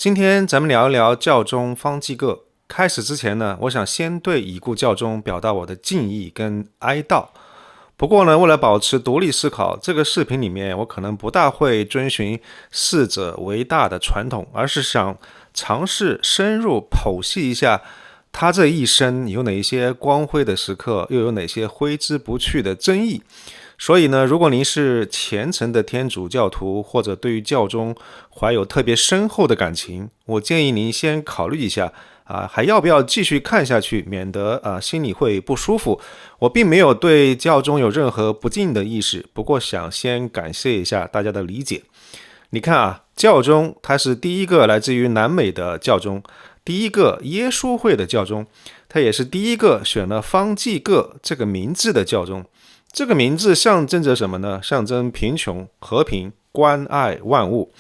今天咱们聊一聊教宗方济各。开始之前呢，我想先对已故教宗表达我的敬意跟哀悼。不过呢，为了保持独立思考，这个视频里面我可能不大会遵循逝者为大的传统，而是想尝试深入剖析一下他这一生有哪些光辉的时刻，又有哪些挥之不去的争议。所以呢，如果您是虔诚的天主教徒，或者对于教宗怀有特别深厚的感情，我建议您先考虑一下还要不要继续看下去，免得心里会不舒服。我并没有对教宗有任何不敬的意识，不过想先感谢一下大家的理解。你看教宗他是第一个来自于南美的教宗，第一个耶稣会的教宗，他也是第一个选了方济各这个名字的教宗。这个名字象征着什么呢？象征贫穷、和平、关爱万物。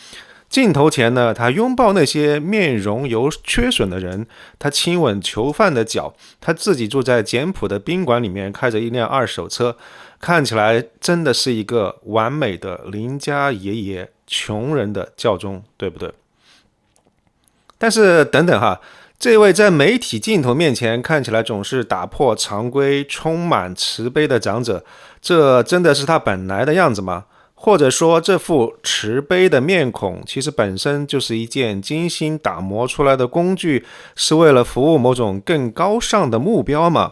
镜头前呢，他拥抱那些面容有缺损的人，他亲吻囚犯的脚，他自己住在简朴的宾馆里面，开着一辆二手车，看起来真的是一个完美的邻家爷爷，穷人的教宗，对不对？但是等等这位在媒体镜头面前看起来总是打破常规、充满慈悲的长者，这真的是他本来的样子吗？或者说，这副慈悲的面孔其实本身就是一件精心打磨出来的工具，是为了服务某种更高尚的目标吗？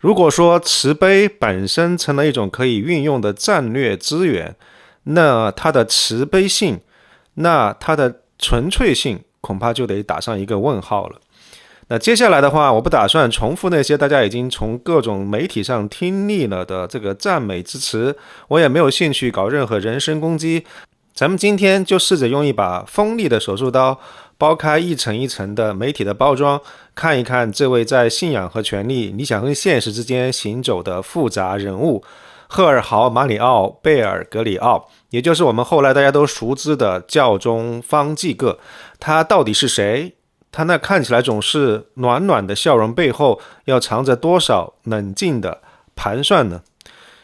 如果说慈悲本身成了一种可以运用的战略资源，那它的慈悲性，那它的纯粹性恐怕就得打上一个问号了。那接下来的话，我不打算重复那些大家已经从各种媒体上听腻了的这个赞美之词，我也没有兴趣搞任何人身攻击。咱们今天就试着用一把锋利的手术刀，剥开一层一层的媒体的包装，看一看这位在信仰和权力、理想和现实之间行走的复杂人物——赫尔豪·马里奥·贝尔格里奥，也就是我们后来大家都熟知的教宗方济各。他到底是谁？他那看起来总是暖暖的笑容背后，要藏着多少冷静的盘算呢？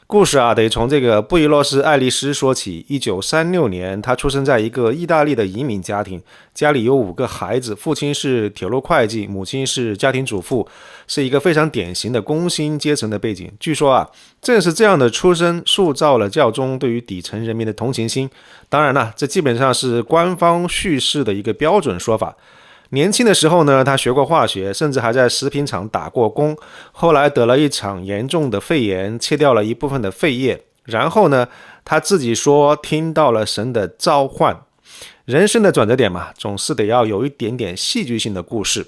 故事得从这个布宜诺斯艾利斯说起。1936年，他出生在一个意大利的移民家庭，家里有5个孩子，父亲是铁路会计，母亲是家庭主妇，是一个非常典型的工薪阶层的背景。据说正是这样的出身塑造了教宗对于底层人民的同情心。当然了，这基本上是官方叙事的一个标准说法。年轻的时候呢，他学过化学，甚至还在食品厂打过工。后来得了一场严重的肺炎，切掉了一部分的肺叶。然后呢，他自己说听到了神的召唤。人生的转折点嘛，总是得要有一点点戏剧性的故事。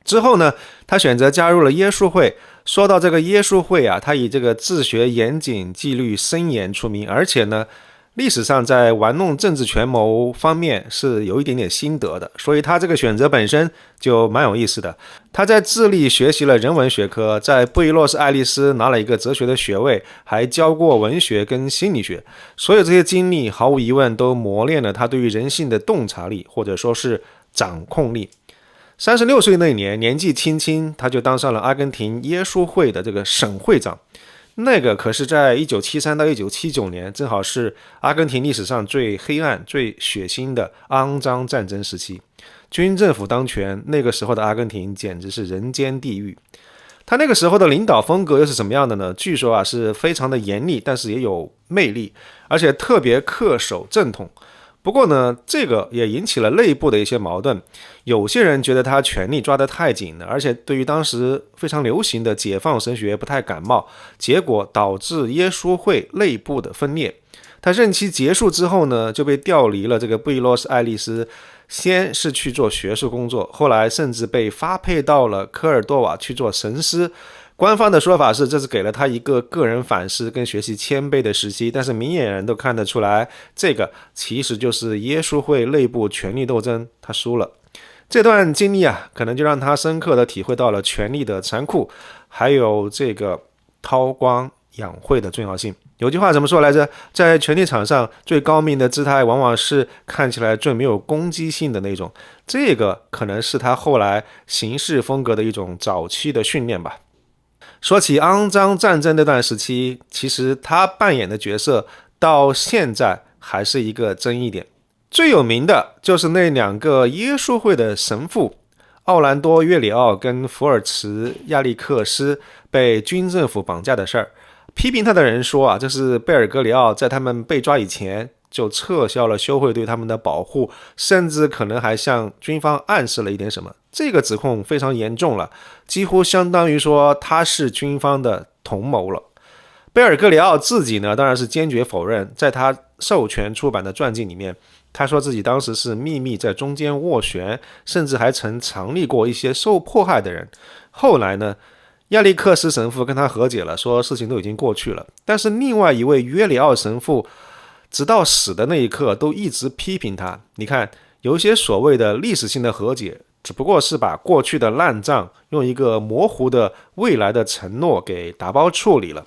之后呢，他选择加入了耶稣会。说到这个耶稣会他以这个治学严谨、纪律森严出名，而且呢，历史上在玩弄政治权谋方面是有一点点心得的，所以他这个选择本身就蛮有意思的。他在智利学习了人文学科，在布宜诺斯艾利斯拿了一个哲学的学位，还教过文学跟心理学。所有这些经历毫无疑问都磨练了他对于人性的洞察力，或者说是掌控力。36岁那年，年纪轻轻，他就当上了阿根廷耶稣会的这个省会长。那个可是在1973到1979年，正好是阿根廷历史上最黑暗、最血腥的肮脏战争时期，军政府当权，那个时候的阿根廷简直是人间地狱。他那个时候的领导风格又是什么样的呢？据说是非常的严厉，但是也有魅力，而且特别恪守正统。不过呢，这个也引起了内部的一些矛盾。有些人觉得他权力抓得太紧了，而且对于当时非常流行的解放神学不太感冒，结果导致耶稣会内部的分裂。他任期结束之后呢，就被调离了这个布宜诺斯艾利斯，先是去做学术工作，后来甚至被发配到了科尔多瓦去做神师。官方的说法是，这是给了他一个个人反思跟学习谦卑的时期，但是明眼人都看得出来，这个其实就是耶稣会内部权力斗争，他输了。这段经历可能就让他深刻地体会到了权力的残酷，还有这个韬光养晦的重要性。有句话怎么说来着？在权力场上，最高明的姿态往往是看起来最没有攻击性的那种。这个可能是他后来行事风格的一种早期的训练吧。说起肮脏战争那段时期，其实他扮演的角色到现在还是一个争议点。最有名的就是那两个耶稣会的神父奥兰多·约里奥跟福尔茨·亚历克斯被军政府绑架的事儿。批评他的人说啊，这是贝尔格里奥在他们被抓以前就撤销了修会对他们的保护，甚至可能还向军方暗示了一点什么。这个指控非常严重了，几乎相当于说他是军方的同谋了。贝尔格里奥自己呢，当然是坚决否认，在他授权出版的传记里面，他说自己当时是秘密在中间斡旋，甚至还曾藏匿过一些受迫害的人。后来呢，亚历克斯神父跟他和解了，说事情都已经过去了。但是另外一位约里奥神父，直到死的那一刻都一直批评他。你看，有一些所谓的历史性的和解，只不过是把过去的烂账用一个模糊的未来的承诺给打包处理了。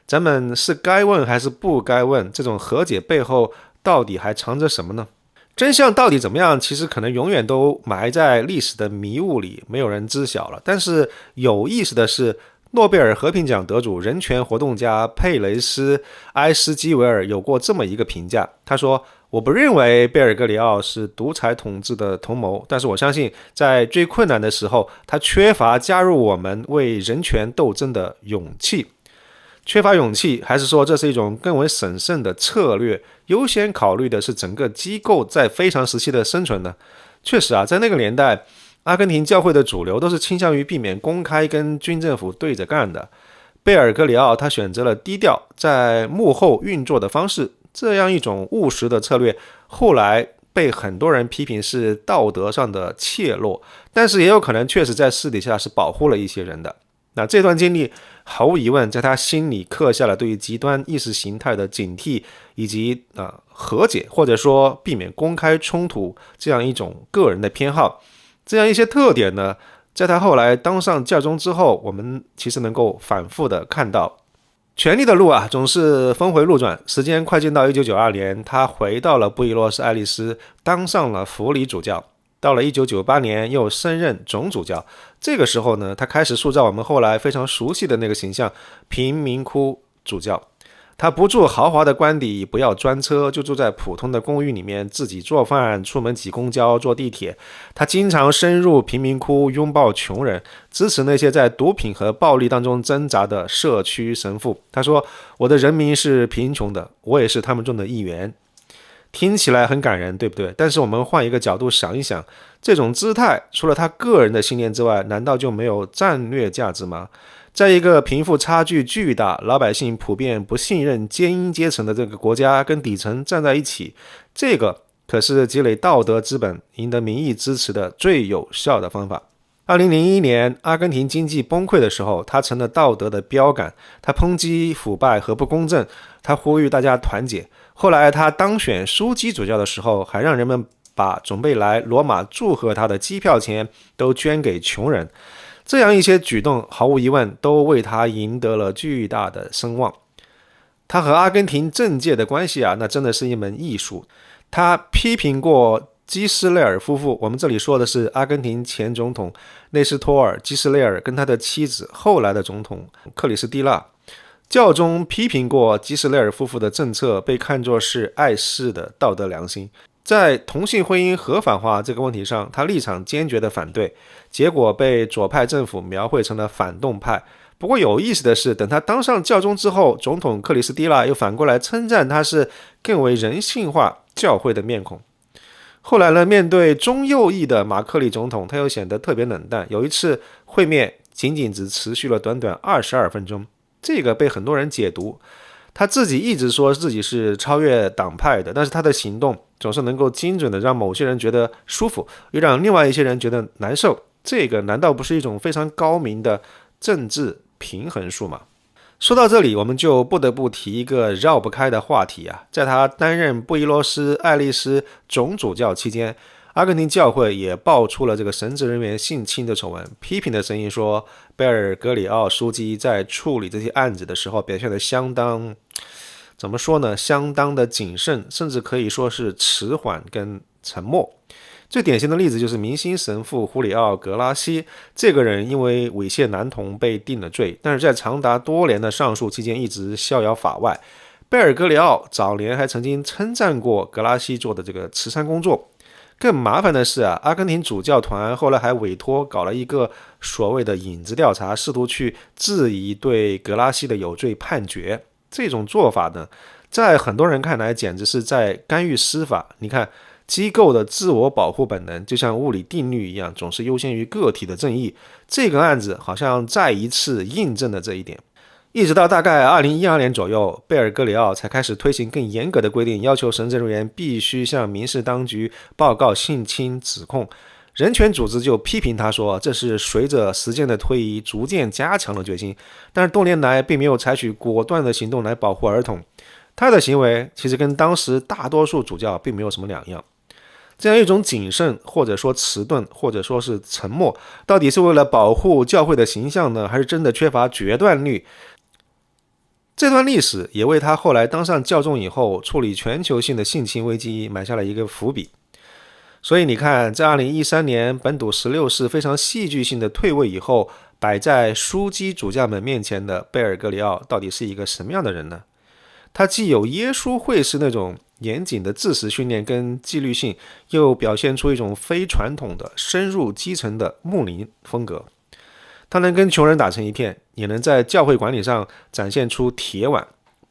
咱们是该问还是不该问？这种和解背后到底还藏着什么呢？真相到底怎么样？其实可能永远都埋在历史的迷雾里，没有人知晓了。但是有意思的是，诺贝尔和平奖得主、人权活动家佩雷斯·埃斯基维尔有过这么一个评价，他说：“我不认为贝尔格里奥是独裁统治的同谋，但是我相信，在最困难的时候，他缺乏加入我们为人权斗争的勇气。”缺乏勇气，还是说这是一种更为审慎的策略，优先考虑的是整个机构在非常时期的生存呢？确实啊，在那个年代，阿根廷教会的主流都是倾向于避免公开跟军政府对着干的。贝尔格里奥他选择了低调，在幕后运作的方式，这样一种务实的策略，后来被很多人批评是道德上的怯懦，但是也有可能确实在私底下是保护了一些人的。那这段经历毫无疑问在他心里刻下了对于极端意识形态的警惕，以及和解或者说避免公开冲突这样一种个人的偏好。这样一些特点呢，在他后来当上教宗之后，我们其实能够反复的看到。权力的路啊，总是峰回路转。时间快进到1992年，他回到了布宜诺斯艾利斯，当上了辅理主教。到了1998年，又升任总主教。这个时候呢，他开始塑造我们后来非常熟悉的那个形象——贫民窟主教。他不住豪华的官邸，不要专车，就住在普通的公寓里面，自己做饭，出门挤公交、坐地铁。他经常深入贫民窟，拥抱穷人，支持那些在毒品和暴力当中挣扎的社区神父。他说：“我的人民是贫穷的，我也是他们中的一员。”听起来很感人，对不对？但是我们换一个角度想一想，这种姿态除了他个人的信念之外，难道就没有战略价值吗？在一个贫富差距巨大、老百姓普遍不信任精英阶层的这个国家，跟底层站在一起，这个可是积累道德资本、赢得民意支持的最有效的方法。2001年，阿根廷经济崩溃的时候，他成了道德的标杆。他抨击腐败和不公正，他呼吁大家团结。后来他当选枢机主教的时候，还让人们把准备来罗马祝贺他的机票钱都捐给穷人。这样一些举动，毫无疑问都为他赢得了巨大的声望。他和阿根廷政界的关系啊，那真的是一门艺术。他批评过基斯雷尔夫妇，我们这里说的是阿根廷前总统内斯托尔·基斯雷尔跟他的妻子后来的总统克里斯蒂娜。教宗批评过基斯雷尔夫妇的政策，被看作是碍事的道德良心。在同性婚姻合法化这个问题上，他立场坚决的反对，结果被左派政府描绘成了反动派。不过有意思的是，等他当上教宗之后，总统克里斯蒂娜又反过来称赞他是更为人性化教会的面孔。后来呢，面对中右翼的马克里总统，他又显得特别冷淡。有一次会面仅仅只持续了短短22分钟，这个被很多人解读，他自己一直说自己是超越党派的，但是他的行动总是能够精准的让某些人觉得舒服，又让另外一些人觉得难受。这个难道不是一种非常高明的政治平衡术吗？说到这里，我们就不得不提一个绕不开的话题啊，在他担任布宜诺斯艾利斯总主教期间，阿根廷教会也爆出了这个神职人员性侵的丑闻。批评的声音说，贝尔格里奥书记在处理这些案子的时候表现得相当，怎么说呢？相当的谨慎，甚至可以说是迟缓跟沉默。最典型的例子就是明星神父胡里奥·格拉西，这个人因为猥亵男童被定了罪，但是在长达多年的上诉期间一直逍遥法外。贝尔格里奥早年还曾经称赞过格拉西做的这个慈善工作。更麻烦的是啊，阿根廷主教团后来还委托搞了一个所谓的影子调查，试图去质疑对格拉西的有罪判决。这种做法呢，在很多人看来简直是在干预司法。你看，机构的自我保护本能就像物理定律一样，总是优先于个体的正义。这个案子好像再一次印证了这一点。一直到大概2012年左右，贝尔格里奥才开始推行更严格的规定，要求神职人员必须向民事当局报告性侵指控。人权组织就批评他说，这是随着时间的推移逐渐加强了决心，但是多年来并没有采取果断的行动来保护儿童。他的行为其实跟当时大多数主教并没有什么两样。这样一种谨慎，或者说迟钝，或者说是沉默，到底是为了保护教会的形象呢，还是真的缺乏决断力？这段历史也为他后来当上教宗以后处理全球性的性侵危机埋下了一个伏笔。所以你看，在2013年本笃16世非常戏剧性的退位以后，摆在枢机主教们面前的贝尔格里奥到底是一个什么样的人呢？他既有耶稣会士那种严谨的知识训练跟纪律性，又表现出一种非传统的深入基层的牧灵风格。他能跟穷人打成一片，也能在教会管理上展现出铁腕。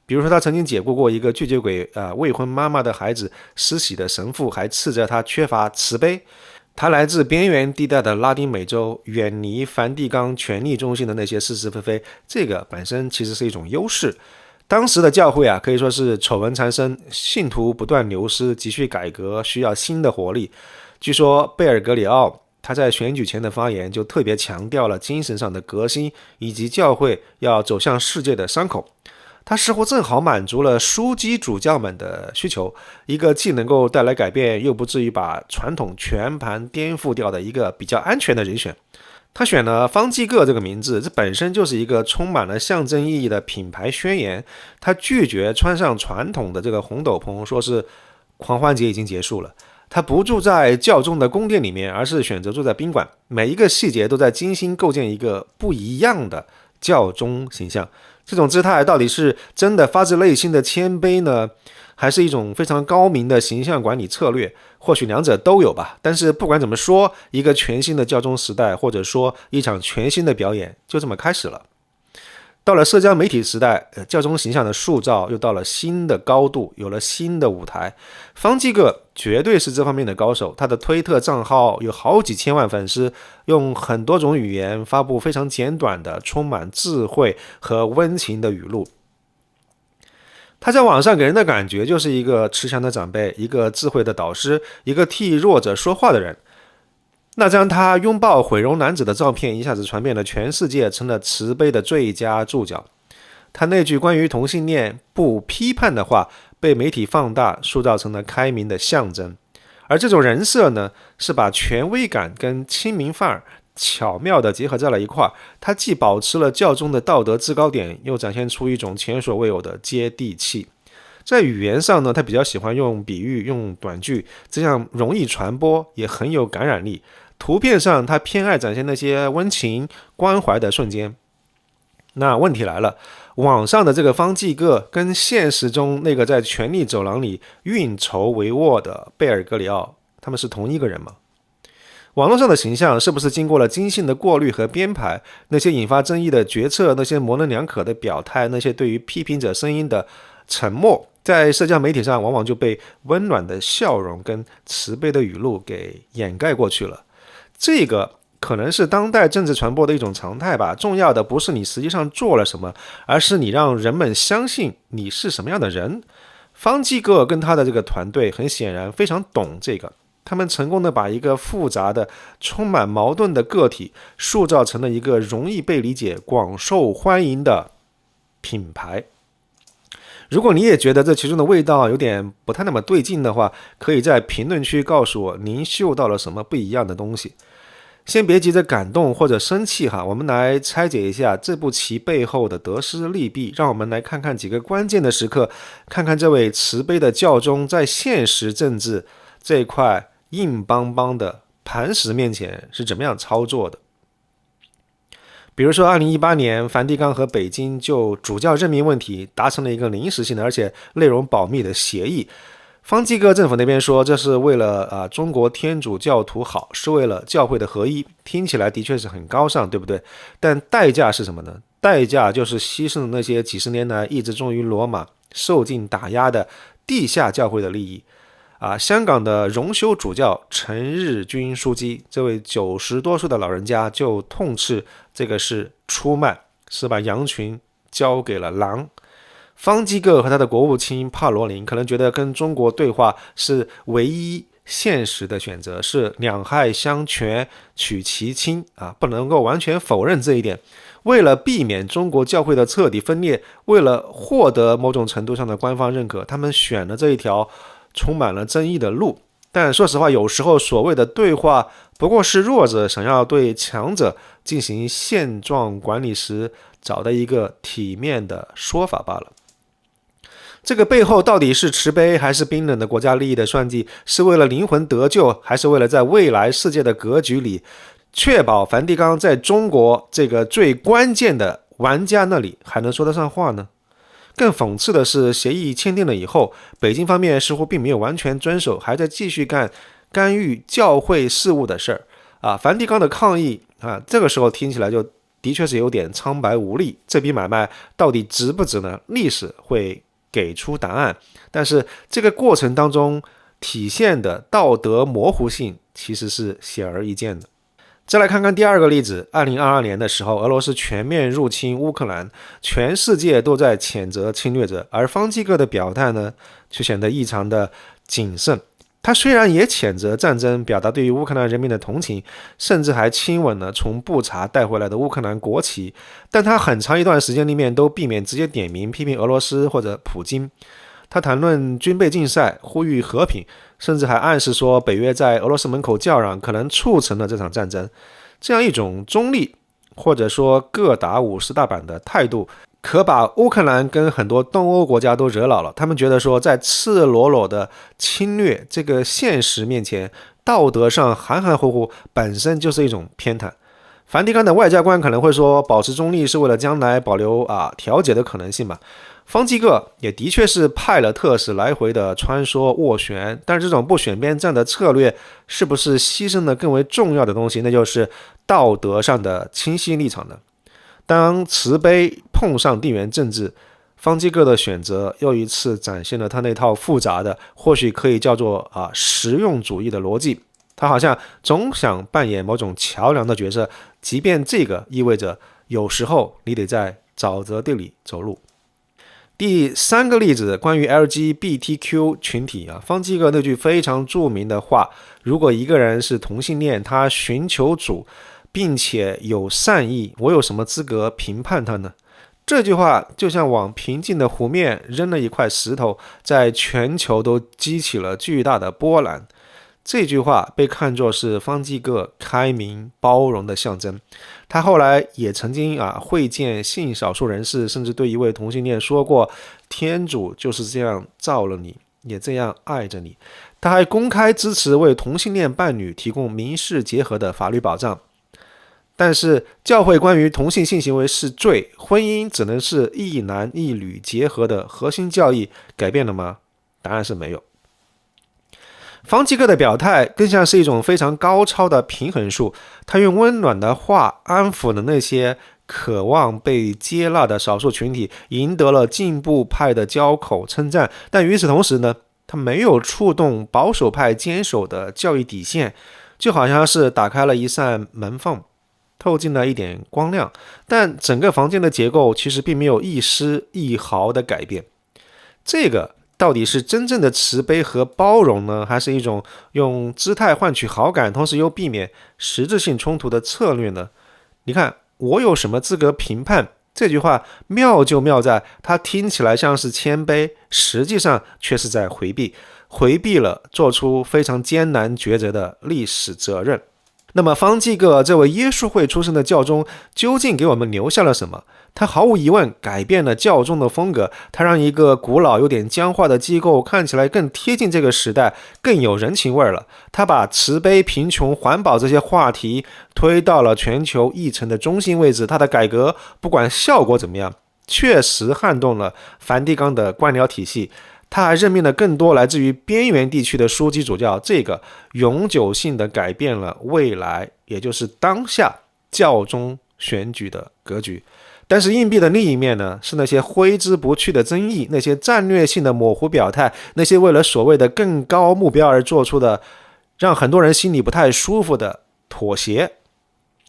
比如说，他曾经解雇过一个拒绝给未婚妈妈的孩子施洗的神父，还斥责他缺乏慈悲。他来自边缘地带的拉丁美洲，远离梵蒂冈权力中心的那些是是非非，这个本身其实是一种优势。当时的教会可以说是丑闻缠身，信徒不断流失，急需改革，需要新的活力。据说贝尔格里奥他在选举前的发言就特别强调了精神上的革新，以及教会要走向世界的伤口。他似乎正好满足了枢机主教们的需求，一个既能够带来改变，又不至于把传统全盘颠覆掉的一个比较安全的人选。他选了方济各这个名字，这本身就是一个充满了象征意义的品牌宣言。他拒绝穿上传统的这个红斗篷，说是狂欢节已经结束了。他不住在教宗的宫殿里面，而是选择住在宾馆，每一个细节都在精心构建一个不一样的教宗形象。这种姿态到底是真的发自内心的谦卑呢，还是一种非常高明的形象管理策略？或许两者都有吧。但是不管怎么说，一个全新的教宗时代，或者说一场全新的表演，就这么开始了。到了社交媒体时代，教宗形象的塑造又到了新的高度，有了新的舞台。方济各绝对是这方面的高手，他的推特账号有好几千万粉丝，用很多种语言发布非常简短的、充满智慧和温情的语录。他在网上给人的感觉就是一个慈祥的长辈，一个智慧的导师，一个替弱者说话的人。那张他拥抱毁容男子的照片一下子传遍了全世界，成了慈悲的最佳注脚。他那句关于同性恋不批判的话被媒体放大，塑造成了开明的象征。而这种人设呢，是把权威感跟亲民范儿巧妙地结合在了一块儿。他既保持了教宗的道德制高点，又展现出一种前所未有的接地气。在语言上呢，他比较喜欢用比喻、用短句，这样容易传播，也很有感染力。图片上他偏爱展现那些温情关怀的瞬间。那问题来了，网上的这个方济各跟现实中那个在权力走廊里运筹帷幄的贝尔格里奥，他们是同一个人吗？网络上的形象是不是经过了精心的过滤和编排？那些引发争议的决策，那些模棱两可的表态，那些对于批评者声音的沉默，在社交媒体上往往就被温暖的笑容跟慈悲的语录给掩盖过去了。这个可能是当代政治传播的一种常态吧。重要的不是你实际上做了什么，而是你让人们相信你是什么样的人。方济各跟他的这个团队很显然非常懂这个，他们成功的把一个复杂的、充满矛盾的个体塑造成了一个容易被理解、广受欢迎的品牌。如果你也觉得这其中的味道有点不太那么对劲的话，可以在评论区告诉我您嗅到了什么不一样的东西。先别急着感动或者生气我们来拆解一下这步棋背后的得失利弊，让我们来看看几个关键的时刻，看看这位慈悲的教宗在现实政治这块硬邦邦的磐石面前是怎么样操作的。比如说2018年梵蒂冈和北京就主教任命问题达成了一个临时性的而且内容保密的协议。方济各政府那边说这是为了中国天主教徒好，是为了教会的合一，听起来的确是很高尚，对不对？但代价是什么呢？代价就是牺牲了那些几十年来一直忠于罗马、受尽打压的地下教会的利益。香港的荣休主教陈日君书记，这位90多岁的老人家就痛斥这个是出卖，是把羊群交给了狼。方济各和他的国务卿帕罗林可能觉得跟中国对话是唯一现实的选择，是两害相权取其轻不能够完全否认这一点。为了避免中国教会的彻底分裂，为了获得某种程度上的官方认可，他们选了这一条充满了争议的路。但说实话，有时候所谓的对话不过是弱者想要对强者进行现状管理时找的一个体面的说法罢了。这个背后到底是慈悲还是冰冷的国家利益的算计？是为了灵魂得救，还是为了在未来世界的格局里确保梵蒂冈在中国这个最关键的玩家那里还能说得上话呢？更讽刺的是，协议签订了以后，北京方面似乎并没有完全遵守，还在继续干干预教会事务的事儿梵蒂冈的抗议这个时候听起来就的确是有点苍白无力。这笔买卖到底值不值呢？历史会给出答案，但是这个过程当中体现的道德模糊性其实是显而易见的。再来看看第二个例子，2022年的时候，俄罗斯全面入侵乌克兰，全世界都在谴责侵略者，而方济各的表态呢，却显得异常的谨慎。他虽然也谴责战争，表达对于乌克兰人民的同情，甚至还亲吻了从布查带回来的乌克兰国旗，但他很长一段时间里面都避免直接点名批评俄罗斯或者普京。他谈论军备竞赛，呼吁和平，甚至还暗示说北约在俄罗斯门口叫嚷可能促成了这场战争。这样一种中立或者说各打50大板的态度，可把乌克兰跟很多东欧国家都惹恼了。他们觉得说在赤裸裸的侵略这个现实面前，道德上含含糊糊本身就是一种偏袒。梵蒂冈的外交官可能会说保持中立是为了将来保留调解的可能性嘛。方济各也的确是派了特使来回的穿梭斡旋，但是这种不选边站的策略是不是牺牲了更为重要的东西，那就是道德上的清晰立场呢？当慈悲碰上地缘政治，方济各的选择又一次展现了他那套复杂的，或许可以叫做实用主义的逻辑。他好像总想扮演某种桥梁的角色，即便这个意味着有时候你得在沼泽地里走路。第三个例子，关于 LGBTQ 群体方济各那句非常著名的话，如果一个人是同性恋，他寻求主并且有善意，我有什么资格评判他呢？这句话就像往平静的湖面扔了一块石头，在全球都激起了巨大的波澜。这句话被看作是方济各开明包容的象征。他后来也曾经会见性少数人士，甚至对一位同性恋说过，天主就是这样造了你，也这样爱着你。他还公开支持为同性恋伴侣提供民事结合的法律保障。但是教会关于同性性行为是罪，婚姻只能是一男一女结合的核心教义改变了吗？答案是没有。方济各的表态更像是一种非常高超的平衡术，他用温暖的话安抚了那些渴望被接纳的少数群体，赢得了进步派的交口称赞。但与此同时呢，他没有触动保守派坚守的教育底线，就好像是打开了一扇门缝，透进了一点光亮，但整个房间的结构其实并没有一丝一毫的改变。这个到底是真正的慈悲和包容呢，还是一种用姿态换取好感，同时又避免实质性冲突的策略呢？你看，我有什么资格评判？这句话妙就妙在它听起来像是谦卑，实际上却是在回避了做出非常艰难抉择的历史责任。那么方济各这位耶稣会出身的教宗究竟给我们留下了什么？他毫无疑问改变了教宗的风格，他让一个古老有点僵化的机构看起来更贴近这个时代，更有人情味了。他把慈悲、贫穷、环保这些话题推到了全球议程的中心位置。他的改革不管效果怎么样，确实撼动了梵蒂冈的官僚体系。他还任命了更多来自于边缘地区的枢机主教，这个永久性的改变了未来，也就是当下教宗选举的格局。但是硬币的另一面呢，是那些挥之不去的争议，那些战略性的模糊表态，那些为了所谓的更高目标而做出的让很多人心里不太舒服的妥协。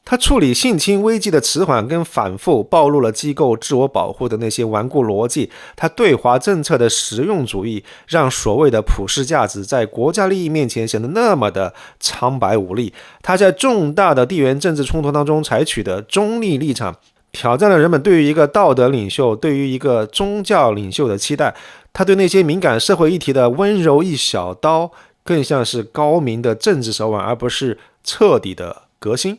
他处理性侵危机的迟缓跟反复，暴露了机构自我保护的那些顽固逻辑。他对华政策的实用主义，让所谓的普世价值在国家利益面前显得那么的苍白无力。他在重大的地缘政治冲突当中采取的中立立场，挑战了人们对于一个道德领袖、对于一个宗教领袖的期待。他对那些敏感社会议题的温柔一小刀，更像是高明的政治手腕，而不是彻底的革新。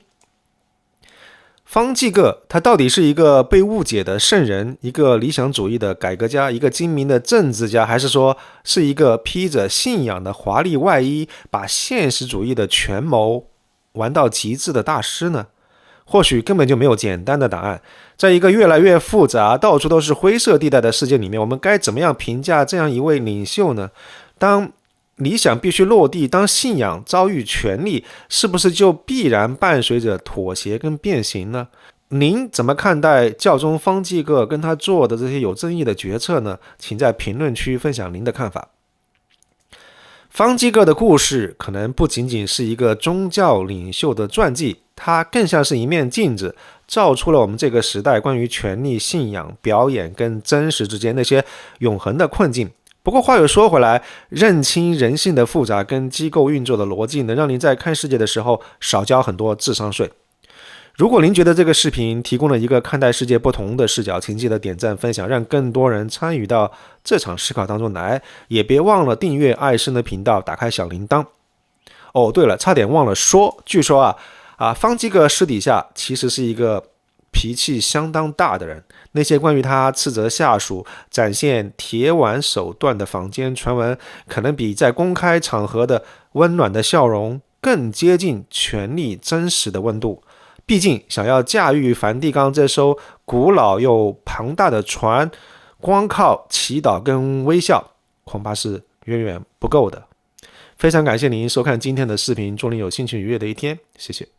方济各他到底是一个被误解的圣人，一个理想主义的改革家，一个精明的政治家，还是说是一个披着信仰的华丽外衣，把现实主义的权谋玩到极致的大师呢？或许根本就没有简单的答案。在一个越来越复杂、到处都是灰色地带的世界里面，我们该怎么样评价这样一位领袖呢？当理想必须落地，当信仰遭遇权力，是不是就必然伴随着妥协跟变形呢？您怎么看待教宗方济各跟他做的这些有争议的决策呢？请在评论区分享您的看法。方济各的故事可能不仅仅是一个宗教领袖的传记，它更像是一面镜子，照出了我们这个时代关于权力、信仰、表演跟真实之间那些永恒的困境。不过话又说回来，认清人性的复杂跟机构运作的逻辑，能让您在看世界的时候少交很多智商税。如果您觉得这个视频提供了一个看待世界不同的视角，请记得点赞分享，让更多人参与到这场思考当中来。也别忘了订阅爱生的频道，打开小铃铛。哦，对了，差点忘了说，据说方济各私底下其实是一个脾气相当大的人。那些关于他斥责下属、展现铁腕手段的坊间传闻，可能比在公开场合的温暖的笑容更接近权力真实的温度。毕竟，想要驾驭梵蒂冈这艘古老又庞大的船，光靠祈祷跟微笑，恐怕是远远不够的。非常感谢您收看今天的视频，祝您有兴趣愉悦的一天，谢谢。